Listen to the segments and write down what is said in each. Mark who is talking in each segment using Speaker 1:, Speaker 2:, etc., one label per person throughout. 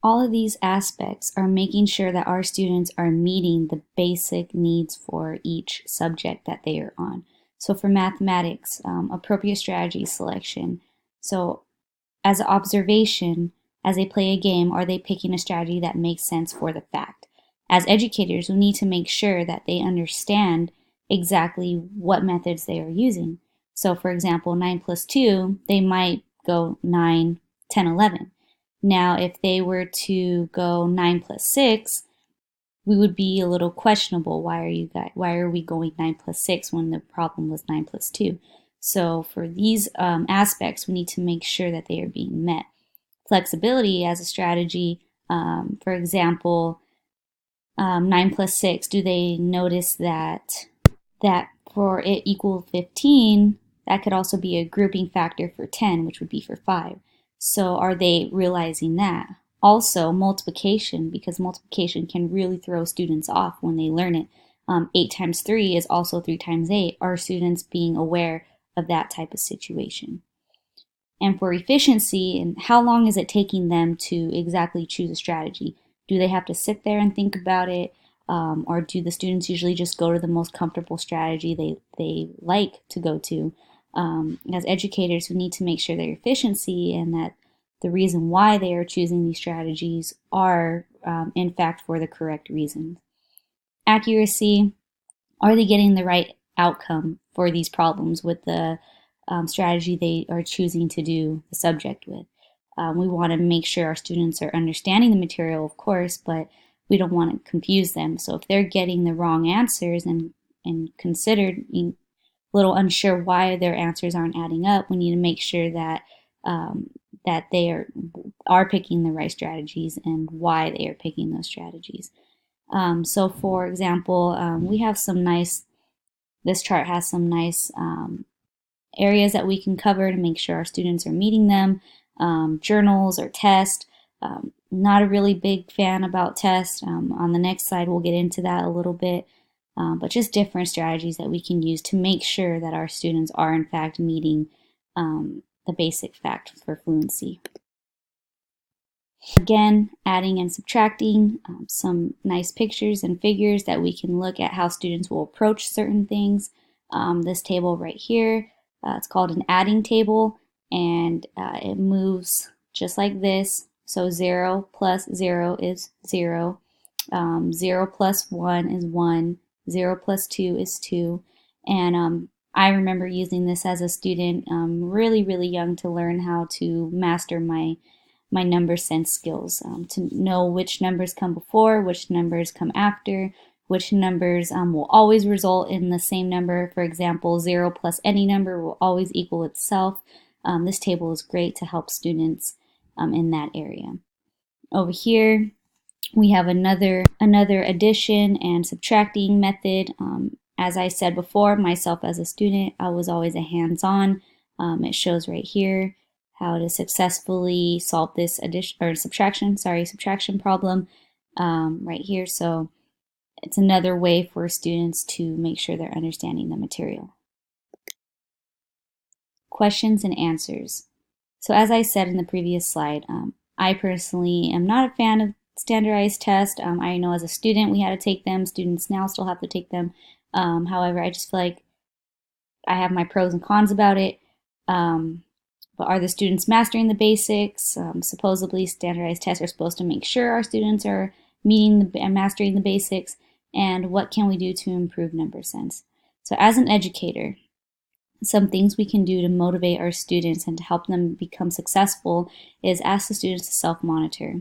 Speaker 1: All of these aspects are making sure that our students are meeting the basic needs for each subject that they are on. So for mathematics, appropriate strategy selection. So as an observation, as they play a game, are they picking a strategy that makes sense for the fact? As educators, we need to make sure that they understand exactly what methods they are using. So for example, 9 plus 2, they might go 9, 10, 11. Now, if they were to go 9 plus 6, we would be a little questionable. Why are we going 9 plus 6 when the problem was 9 plus 2? So for these aspects, we need to make sure that they are being met. Flexibility as a strategy, for example, 9 plus 6, do they notice that for it equal 15, that could also be a grouping factor for 10, which would be for 5. So are they realizing that? Also, multiplication, because multiplication can really throw students off when they learn it. 8 times 3 is also 3 times 8. Are students being aware of that type of situation? And for efficiency, and how long is it taking them to exactly choose a strategy? Do they have to sit there and think about it? Or do the students usually just go to the most comfortable strategy they like to go to? As educators, we need to make sure their efficiency and that the reason why they are choosing these strategies are, in fact, for the correct reasons. Accuracy, are they getting the right outcome for these problems with the strategy they are choosing to do the subject with? We want to make sure our students are understanding the material, of course, but we don't want to confuse them. So if they're getting the wrong answers and considered a little unsure why their answers aren't adding up, we need to make sure that that they are picking the right strategies and why they are picking those strategies. So for example, we have this chart has some nice areas that we can cover to make sure our students are meeting them. Journals or tests. Not a really big fan about tests. On the next slide, we'll get into that a little bit. But just different strategies that we can use to make sure that our students are in fact meeting the basic fact for fluency. Again, adding and subtracting, some nice pictures and figures that we can look at how students will approach certain things. This table right here, it's called an adding table, and it moves just like this. So 0 plus 0 is 0, 0 plus 1 is 1, 0 plus 2 is 2, and I remember using this as a student, really young, to learn how to master my number sense skills, to know which numbers come before, which numbers come after, which numbers will always result in the same number. For example, 0 plus any number will always equal itself. This table is great to help students in that area. Over here, we have another addition and subtracting method. As I said before, myself as a student, I was always a hands-on. It shows right here how to successfully solve this subtraction problem right here. So it's another way for students to make sure they're understanding the material. Questions and answers. So as I said in the previous slide, I personally am not a fan of standardized tests. I know as a student we had to take them. Students now still have to take them. However, I just feel like I have my pros and cons about it. But are the students mastering the basics? Supposedly standardized tests are supposed to make sure our students are meeting and mastering the basics. And what can we do to improve number sense? So as an educator, some things we can do to motivate our students and to help them become successful is ask the students to self-monitor.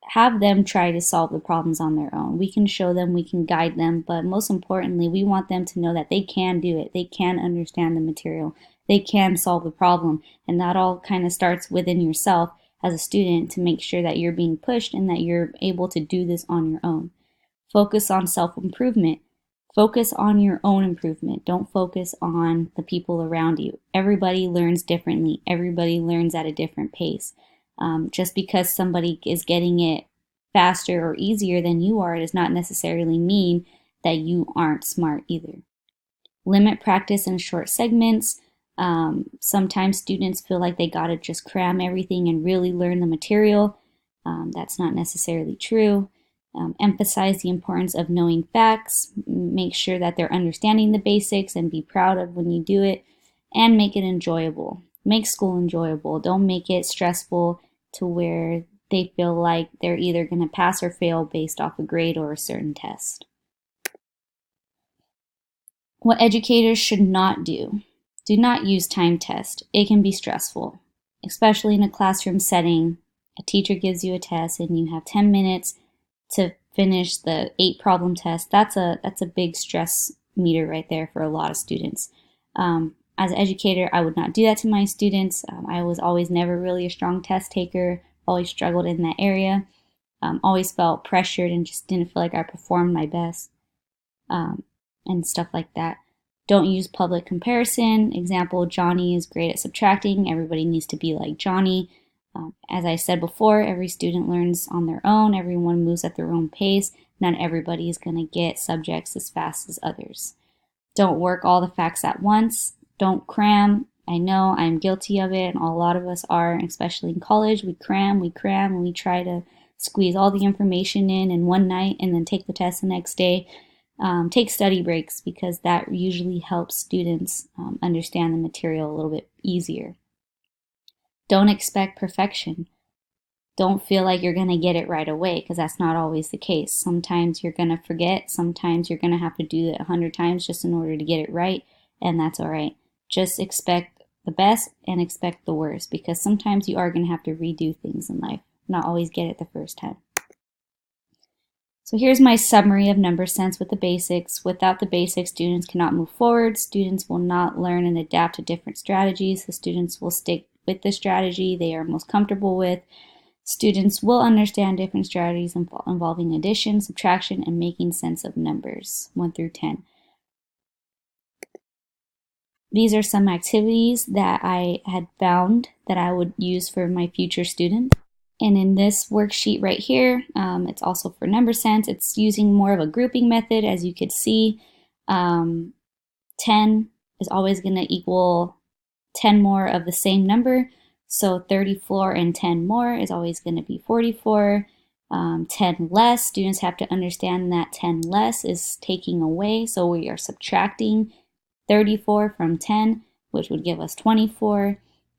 Speaker 1: Have them try to solve the problems on their own. We can show them, we can guide them, but most importantly, we want them to know that they can do it. They can understand the material. They can solve the problem. And that all kind of starts within yourself as a student to make sure that you're being pushed and that you're able to do this on your own. Focus on self-improvement. Focus on your own improvement. Don't focus on the people around you. Everybody learns differently. Everybody learns at a different pace. Just because somebody is getting it faster or easier than you are does not necessarily mean that you aren't smart either. Limit practice in short segments. Sometimes students feel like they gotta just cram everything and really learn the material. That's not necessarily true. Emphasize the importance of knowing facts. Make sure that they're understanding the basics and be proud of when you do it. And make it enjoyable. Make school enjoyable. Don't make it stressful to where they feel like they're either going to pass or fail based off a grade or a certain test. What educators should not do. Do not use time test. It can be stressful, especially in a classroom setting. A teacher gives you a test and you have 10 minutes to finish the 8 problem test. That's a big stress meter right there for a lot of students. As an educator, I would not do that to my students. I was always never really a strong test taker, always struggled in that area, always felt pressured and just didn't feel like I performed my best, and stuff like that. Don't use public comparison. Example, Johnny is great at subtracting. Everybody needs to be like Johnny. As I said before, every student learns on their own. Everyone moves at their own pace. Not everybody is going to get subjects as fast as others. Don't work all the facts at once. Don't cram. I know I'm guilty of it, and a lot of us are, especially in college. We cram, and we try to squeeze all the information in one night and then take the test the next day. Take study breaks because that usually helps students understand the material a little bit easier. Don't expect perfection. Don't feel like you're going to get it right away because that's not always the case. Sometimes you're going to forget. Sometimes you're going to have to do it 100 times just in order to get it right, and that's all right. Just expect the best and expect the worst because sometimes you are going to have to redo things in life, not always get it the first time. So here's my summary of number sense with the basics. Without the basics, students cannot move forward. Students will not learn and adapt to different strategies. The students will stick with the strategy they are most comfortable with. Students will understand different strategies involving addition, subtraction, and making sense of numbers, 1 through 10. These are some activities that I had found that I would use for my future students. And in this worksheet right here, it's also for number sense. It's using more of a grouping method. As you could see, 10 is always going to equal 10 more of the same number. So 34 and 10 more is always going to be 44. 10 less, students have to understand that 10 less is taking away. So we are subtracting 34 from 10, which would give us 24.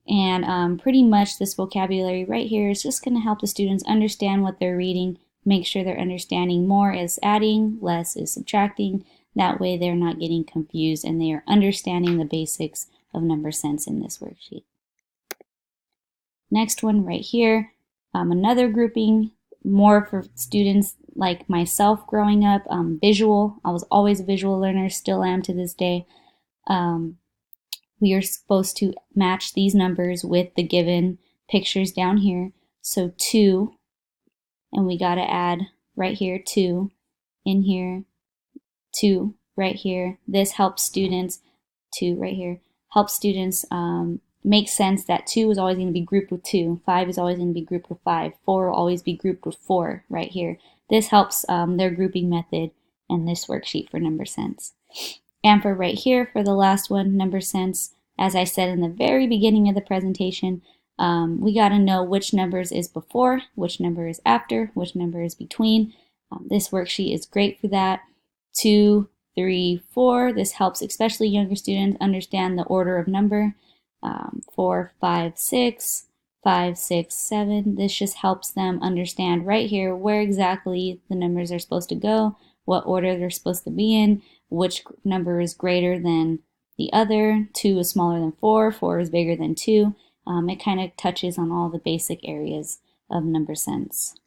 Speaker 1: And pretty much this vocabulary right here is just going to help the students understand what they're reading, make sure they're understanding more is adding, less is subtracting. That way they're not getting confused and they are understanding the basics of number sense in this worksheet. Next one right here, another grouping, more for students like myself growing up, visual. I was always a visual learner, still am to this day. We are supposed to match these numbers with the given pictures down here. So 2, and we got to add right here 2, in here 2, right here. This helps students, 2 right here, helps students make sense that 2 is always going to be grouped with 2, 5 is always going to be grouped with 5, 4 will always be grouped with 4 right here. This helps their grouping method and this worksheet for number sense. And for right here, for the last one, number sense, as I said in the very beginning of the presentation, we got to know which numbers is before, which number is after, which number is between. This worksheet is great for that. 2, 3, 4. This helps especially younger students understand the order of number. 4, 5, 6, 5, 6, 7. This just helps them understand right here where exactly the numbers are supposed to go, what order they're supposed to be in, which number is greater than the other. 2 is smaller than 4, 4 is bigger than 2. It kind of touches on all the basic areas of number sense.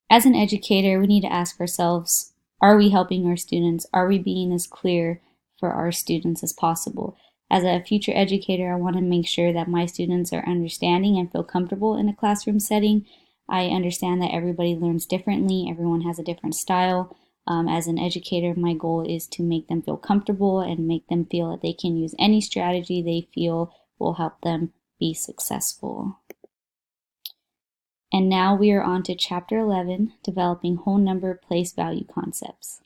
Speaker 1: As an educator, we need to ask ourselves, are we helping our students? Are we being as clear for our students as possible? As a future educator, I want to make sure that my students are understanding and feel comfortable in a classroom setting. I understand that everybody learns differently. Everyone has a different style. As an educator, my goal is to make them feel comfortable and make them feel that they can use any strategy they feel will help them be successful. And now we are on to Chapter 11, Developing Whole Number Place Value Concepts.